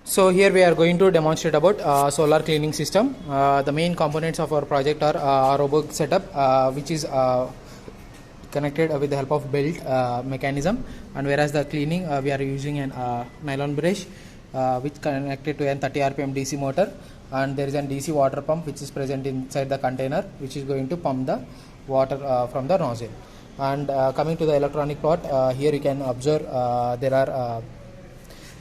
So here we are going to demonstrate about solar cleaning system. The main components of our project are robot setup, which is connected with the help of belt mechanism, and whereas the cleaning we are using an nylon brush which connected to an 30 rpm DC motor, and there is an DC water pump which is present inside the container, which is going to pump the water from the nozzle. And coming to the electronic part, here you can observe there are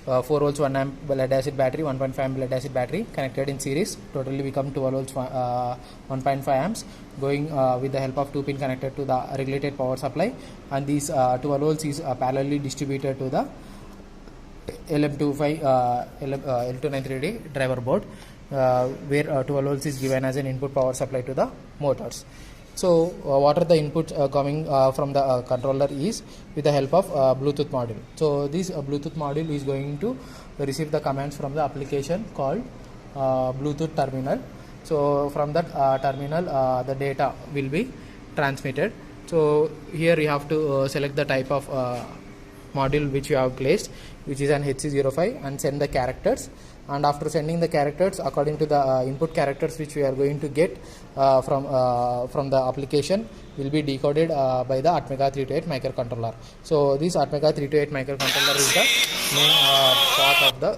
4 volts 1 amp lead acid battery, 1.5 amp lead acid battery connected in series. Totally become 12 volts 1.5 amps going with the help of 2 pin connected to the regulated power supply, and these 12 volts is parallelly distributed to the L293D driver board, where 12 volts is given as an input power supply to the motors. So what are the inputs coming from the controller is with the help of Bluetooth module. So this Bluetooth module is going to receive the commands from the application called Bluetooth terminal. So from that terminal the data will be transmitted. So here you have to select the type of module which you have placed, which is an HC05, and send the characters. And after sending the characters according to the input characters which we are going to get from the application will be decoded by the Atmega 328 microcontroller. So this Atmega 328 microcontroller is the main part of the